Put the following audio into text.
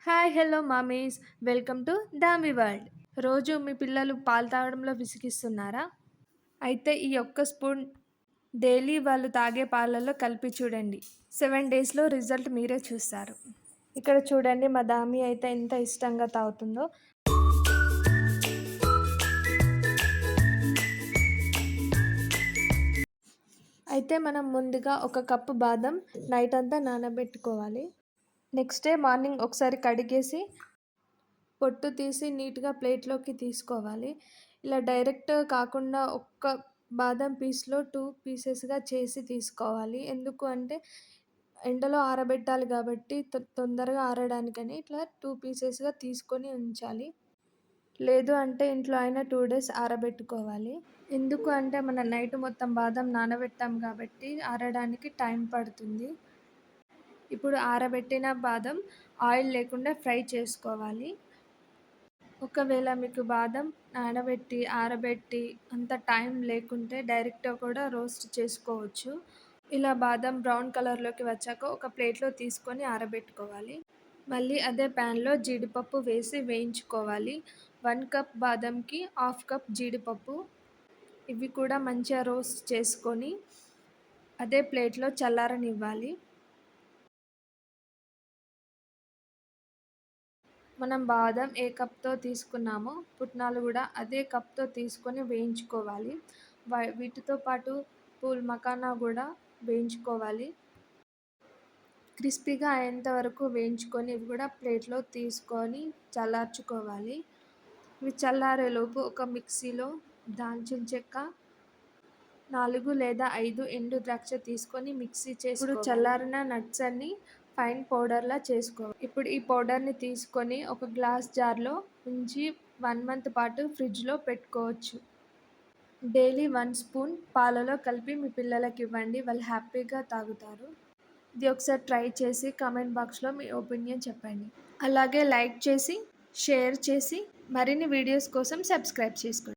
Hi hello mummies welcome to డామీ world. రోజు మీ పిల్లలు పాలు తాగడంలో విసిగిస్తున్నారా? అయితే ఈ ఒక్క స్పూన్ డైలీ వాళ్ళు తాగే పాలల్లో కలిపి చూడండి. 7 డేస్లో రిజల్ట్ మీరే చూస్తారు. ఇక్కడ చూడండి మా దామి అయితే ఎంత ఇష్టంగా తాగుతుందో. అయితే మనం ముందుగా ఒక కప్పు బాదం నైట్ అంతా నానబెట్టుకోవాలి. నెక్స్ట్ డే మార్నింగ్ ఒకసారి కడిగేసి పొట్టు తీసి నీట్గా ప్లేట్లోకి తీసుకోవాలి. ఇలా డైరెక్ట్ కాకుండా ఒక్క బాదం పీస్లో 2 పీసెస్గా చేసి తీసుకోవాలి. ఎందుకు అంటే ఎండలో ఆరబెట్టాలి కాబట్టి తొందరగా ఆరడానికని ఇట్లా 2 పీసెస్గా తీసుకొని ఉంచాలి. లేదు అంటే ఇంట్లో అయినా 2 డేస్ ఆరబెట్టుకోవాలి. ఎందుకు అంటే మనం నైట్ మొత్తం బాదం నానబెట్టాం కాబట్టి ఆరడానికి టైం పడుతుంది. ఇప్పుడు ఆరబెట్టిన బాదం ఆయిల్ లేకుండా ఫ్రై చేసుకోవాలి. ఒకవేళ మీకు బాదం నానబెట్టి ఆరబెట్టి అంత టైం లేకుంటే డైరెక్ట్గా కూడా రోస్ట్ చేసుకోవచ్చు. ఇలా బాదం బ్రౌన్ కలర్లోకి వచ్చాక ఒక ప్లేట్లో తీసుకొని ఆరబెట్టుకోవాలి. మళ్ళీ అదే ప్యాన్లో జీడిపప్పు వేసి వేయించుకోవాలి. 1 కప్ బాదంకి 1/2 కప్ జీడిపప్పు. ఇవి కూడా మంచిగా రోస్ట్ చేసుకొని అదే ప్లేట్లో చల్లారనివ్వాలి. మనం బాదం ఏ కప్తో తీసుకున్నామో పుట్నాలు కూడా అదే కప్తో తీసుకొని వేయించుకోవాలి. వీటితో పాటు పూల్ మఖానా కూడా వేయించుకోవాలి. క్రిస్పీగా అయ్యేంత వరకు వేయించుకొని ఇవి కూడా ప్లేట్లో తీసుకొని చల్లార్చుకోవాలి. ఇవి చల్లారేలోపు ఒక మిక్సీలో దాల్చిన చెక్క, 4 లేదా 5 ఎండు ద్రాక్ష తీసుకొని మిక్సీ ఇప్పుడు చల్లారిన నట్స్ అన్ని ఫైన్ పౌడర్లా చేసుకోవాలి. ఇప్పుడు ఈ పౌడర్ని తీసుకొని ఒక గ్లాస్ జార్లో ఉంచి 1 మంత్ పాటు ఫ్రిడ్జ్లో పెట్టుకోవచ్చు. డైలీ 1 స్పూన్ పాలలో కలిపి మీ పిల్లలకి ఇవ్వండి. వాళ్ళు హ్యాపీగా తాగుతారు. ఇది ఒకసారి ట్రై చేసి కామెంట్ బాక్స్లో మీ ఒపీనియన్ చెప్పండి. అలాగే లైక్ చేసి షేర్ చేసి మరిన్ని వీడియోస్ కోసం సబ్స్క్రైబ్ చేసుకోండి.